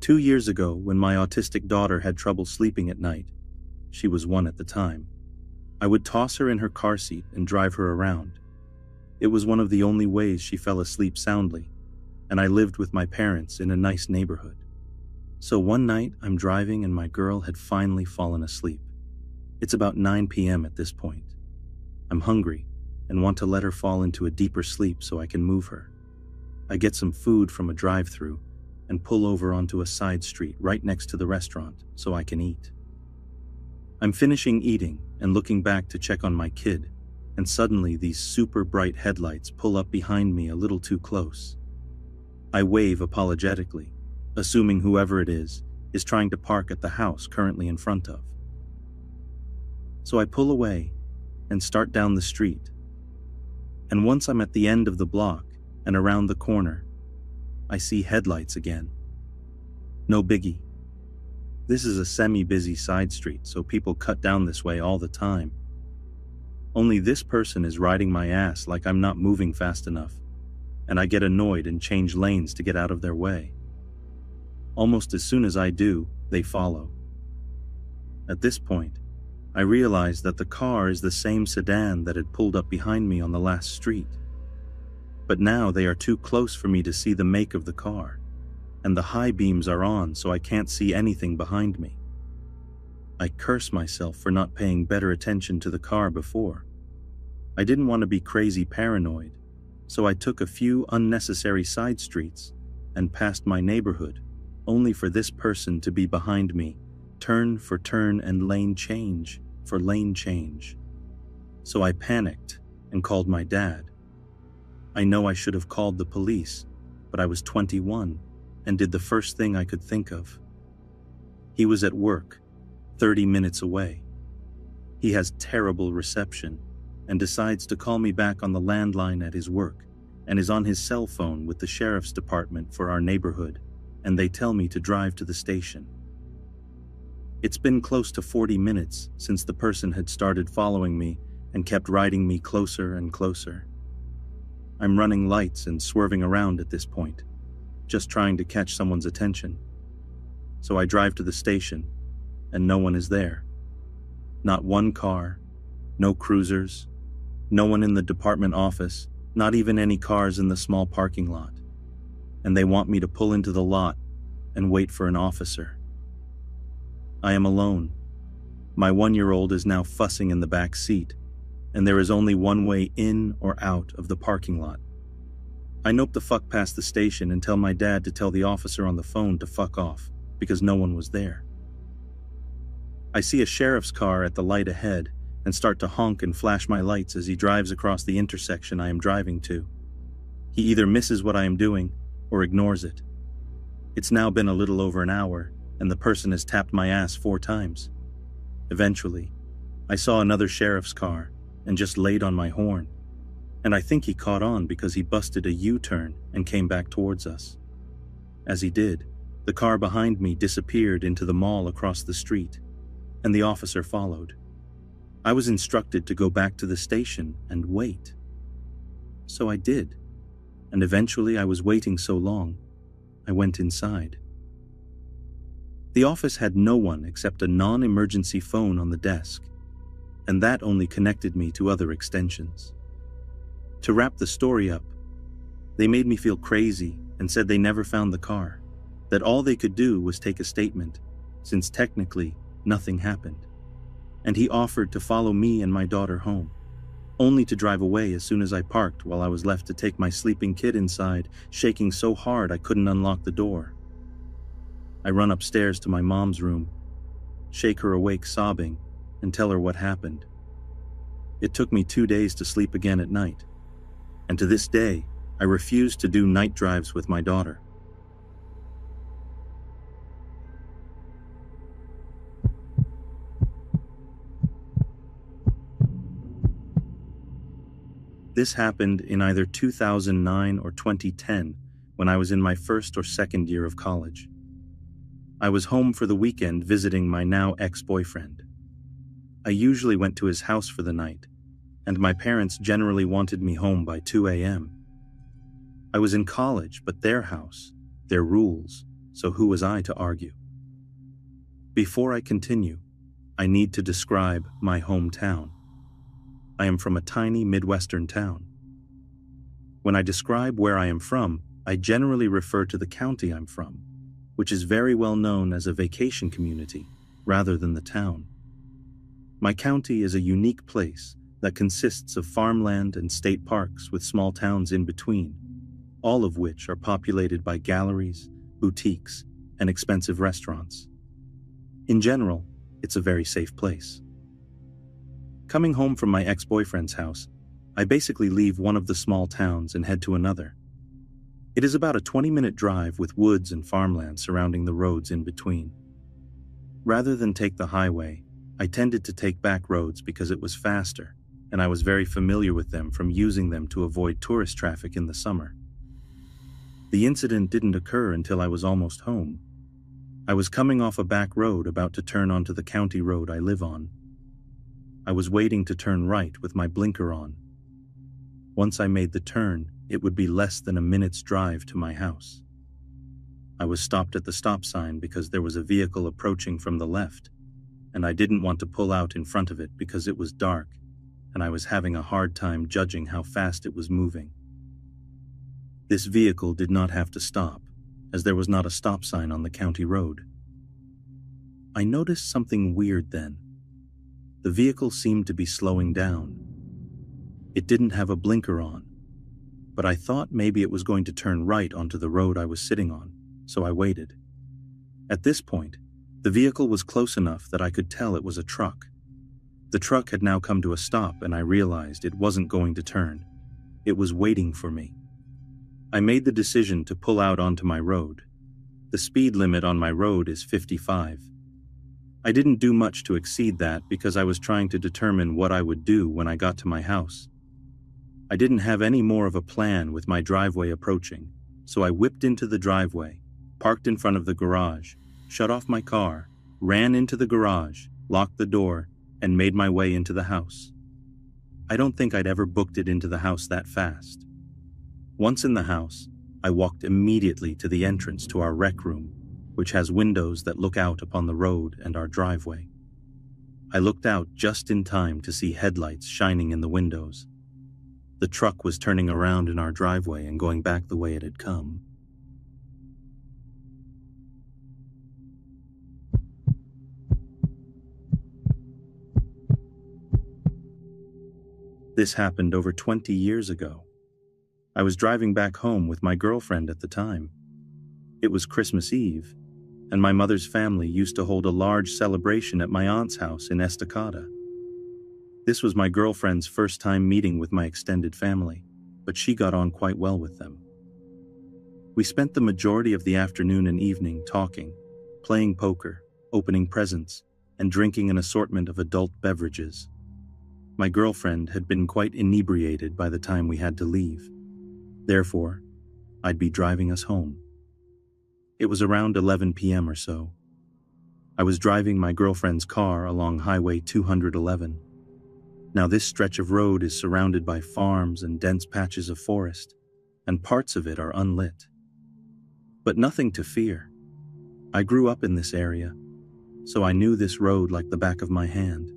2 years ago, when my autistic daughter had trouble sleeping at night, she was 1 at the time, I would toss her in her car seat and drive her around. It was one of the only ways she fell asleep soundly, and I lived with my parents in a nice neighborhood. So one night I'm driving and my girl had finally fallen asleep. It's about 9 p.m. at this point. I'm hungry and want to let her fall into a deeper sleep so I can move her. I get some food from a drive-thru and pull over onto a side street right next to the restaurant so I can eat. I'm finishing eating and looking back to check on my kid, and suddenly these super bright headlights pull up behind me a little too close. I wave apologetically, assuming whoever it is trying to park at the house currently in front of. So I pull away and start down the street. And once I'm at the end of the block and around the corner, I see headlights again. No biggie. This is a semi-busy side street, so people cut down this way all the time. Only this person is riding my ass like I'm not moving fast enough, and I get annoyed and change lanes to get out of their way. Almost as soon as I do, they follow. At this point, I realize that the car is the same sedan that had pulled up behind me on the last street. But now they are too close for me to see the make of the car, and the high beams are on so I can't see anything behind me. I curse myself for not paying better attention to the car before. I didn't want to be crazy paranoid, so I took a few unnecessary side streets and passed my neighborhood, only for this person to be behind me, turn for turn and lane change for lane change. So I panicked and called my dad. I know I should have called the police, but I was 21 and did the first thing I could think of. He was at work, 30 minutes away. He has terrible reception and decides to call me back on the landline at his work and is on his cell phone with the sheriff's department for our neighborhood, and they tell me to drive to the station. It's been close to 40 minutes since the person had started following me and kept riding me closer and closer. I'm running lights and swerving around at this point, just trying to catch someone's attention. So I drive to the station, and no one is there. Not one car, no cruisers, no one in the department office, not even any cars in the small parking lot. And they want me to pull into the lot and wait for an officer. I am alone. My 1-year-old is now fussing in the back seat, and there is only one way in or out of the parking lot. I nope the fuck past the station and tell my dad to tell the officer on the phone to fuck off, because no one was there. I see a sheriff's car at the light ahead and start to honk and flash my lights as he drives across the intersection I am driving to. He either misses what I am doing or ignores it. It's now been a little over an hour, and the person has tapped my ass 4 times. Eventually, I saw another sheriff's car and just laid on my horn, and I think he caught on because he busted a U-turn and came back towards us. As he did, the car behind me disappeared into the mall across the street, and the officer followed. I was instructed to go back to the station and wait. So I did, and eventually I was waiting so long, I went inside. The office had no one except a non-emergency phone on the desk, and that only connected me to other extensions. To wrap the story up, they made me feel crazy and said they never found the car, that all they could do was take a statement, since technically nothing happened. And he offered to follow me and my daughter home, only to drive away as soon as I parked while I was left to take my sleeping kid inside, shaking so hard I couldn't unlock the door. I run upstairs to my mom's room, shake her awake sobbing, and tell her what happened. It took me 2 days to sleep again at night, and to this day, I refuse to do night drives with my daughter. This happened in either 2009 or 2010 when I was in my first or second year of college. I was home for the weekend visiting my now ex-boyfriend. I usually went to his house for the night, and my parents generally wanted me home by 2 a.m. I was in college, but their house, their rules, so who was I to argue? Before I continue, I need to describe my hometown. I am from a tiny Midwestern town. When I describe where I am from, I generally refer to the county I'm from, which is very well known as a vacation community, rather than the town. My county is a unique place that consists of farmland and state parks with small towns in between, all of which are populated by galleries, boutiques, and expensive restaurants. In general, it's a very safe place. Coming home from my ex-boyfriend's house, I basically leave one of the small towns and head to another. It is about a 20-minute drive with woods and farmland surrounding the roads in between. Rather than take the highway, I tended to take back roads because it was faster, and I was very familiar with them from using them to avoid tourist traffic in the summer. The incident didn't occur until I was almost home. I was coming off a back road about to turn onto the county road I live on. I was waiting to turn right with my blinker on. Once I made the turn, it would be less than a minute's drive to my house. I was stopped at the stop sign because there was a vehicle approaching from the left, and I didn't want to pull out in front of it because it was dark, and I was having a hard time judging how fast it was moving. This vehicle did not have to stop, as there was not a stop sign on the county road. I noticed something weird then. The vehicle seemed to be slowing down. It didn't have a blinker on, but I thought maybe it was going to turn right onto the road I was sitting on, so I waited. At this point, the vehicle was close enough that I could tell it was a truck. The truck had now come to a stop, and I realized it wasn't going to turn. It was waiting for me. I made the decision to pull out onto my road. The speed limit on my road is 55. I didn't do much to exceed that because I was trying to determine what I would do when I got to my house. I didn't have any more of a plan with my driveway approaching, so I whipped into the driveway, parked in front of the garage, shut off my car, ran into the garage, locked the door, and made my way into the house. I don't think I'd ever booked it into the house that fast. Once in the house, I walked immediately to the entrance to our rec room, which has windows that look out upon the road and our driveway. I looked out just in time to see headlights shining in the windows. The truck was turning around in our driveway and going back the way it had come. This happened over 20 years ago. I was driving back home with my girlfriend at the time. It was Christmas Eve, and my mother's family used to hold a large celebration at my aunt's house in Estacada. This was my girlfriend's first time meeting with my extended family, but she got on quite well with them. We spent the majority of the afternoon and evening talking, playing poker, opening presents, and drinking an assortment of adult beverages. My girlfriend had been quite inebriated by the time we had to leave. Therefore, I'd be driving us home. It was around 11 p.m. or so. I was driving my girlfriend's car along Highway 211. Now this stretch of road is surrounded by farms and dense patches of forest, and parts of it are unlit. But nothing to fear. I grew up in this area, so I knew this road like the back of my hand.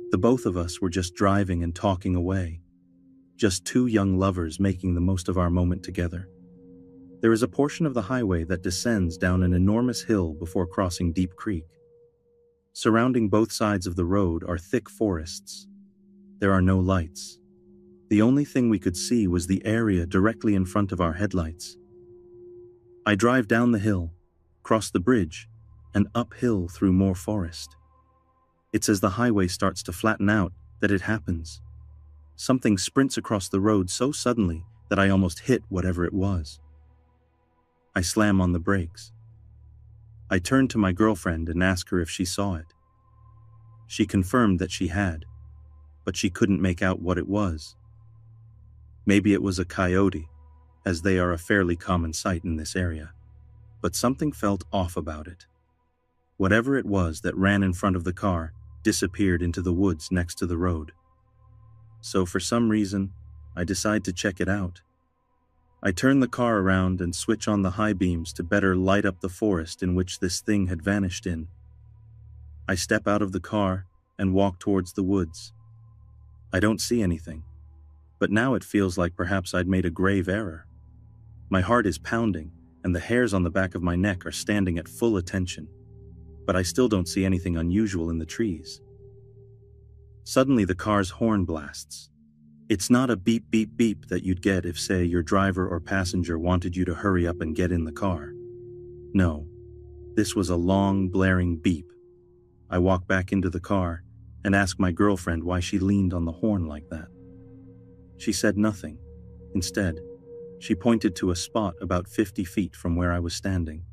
The both of us were just driving and talking away, just two young lovers making the most of our moment together. There is a portion of the highway that descends down an enormous hill before crossing Deep Creek. Surrounding both sides of the road are thick forests. There are no lights. The only thing we could see was the area directly in front of our headlights. I drive down the hill, cross the bridge, and uphill through more forest. It's as the highway starts to flatten out that it happens. Something sprints across the road so suddenly that I almost hit whatever it was. I slam on the brakes. I turned to my girlfriend and asked her if she saw it. She confirmed that she had, but she couldn't make out what it was. Maybe it was a coyote, as they are a fairly common sight in this area, but something felt off about it. Whatever it was that ran in front of the car disappeared into the woods next to the road. So for some reason, I decided to check it out. I turn the car around and switch on the high beams to better light up the forest in which this thing had vanished in. I step out of the car and walk towards the woods. I don't see anything, but now it feels like perhaps I'd made a grave error. My heart is pounding, and the hairs on the back of my neck are standing at full attention, but I still don't see anything unusual in the trees. Suddenly the car's horn blasts. It's not a beep beep beep that you'd get if, say, your driver or passenger wanted you to hurry up and get in the car. No, this was a long, blaring beep. I walk back into the car and ask my girlfriend why she leaned on the horn like that. She said nothing. Instead, she pointed to a spot about 50 feet from where I was standing.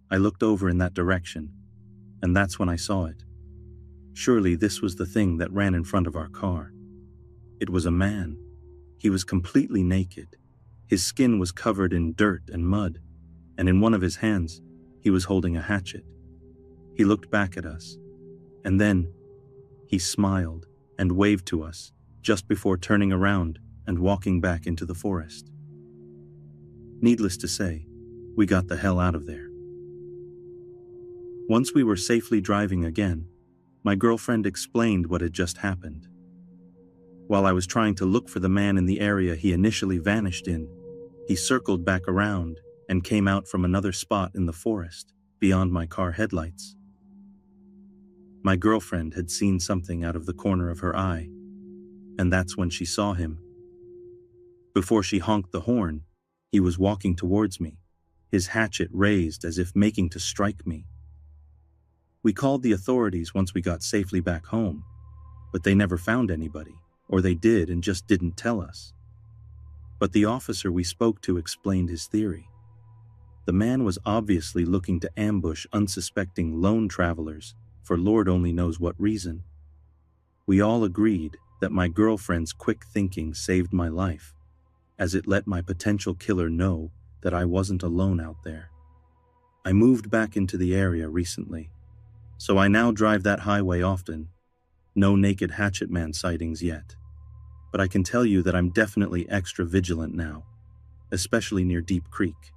I looked over in that direction, and that's when I saw it. Surely this was the thing that ran in front of our car. It was a man. He was completely naked. His skin was covered in dirt and mud, and in one of his hands, he was holding a hatchet. He looked back at us, and then he smiled and waved to us just before turning around and walking back into the forest. Needless to say, we got the hell out of there. Once we were safely driving again, my girlfriend explained what had just happened. While I was trying to look for the man in the area he initially vanished in, he circled back around and came out from another spot in the forest, beyond my car headlights. My girlfriend had seen something out of the corner of her eye, and that's when she saw him. Before she honked the horn, he was walking towards me, his hatchet raised as if making to strike me. We called the authorities once we got safely back home, but they never found anybody, or they did and just didn't tell us. But the officer we spoke to explained his theory. The man was obviously looking to ambush unsuspecting lone travelers for Lord only knows what reason. We all agreed that my girlfriend's quick thinking saved my life, as it let my potential killer know that I wasn't alone out there. I moved back into the area recently, so I now drive that highway often. No naked hatchet man sightings yet, but I can tell you that I'm definitely extra vigilant now, especially near Deep Creek.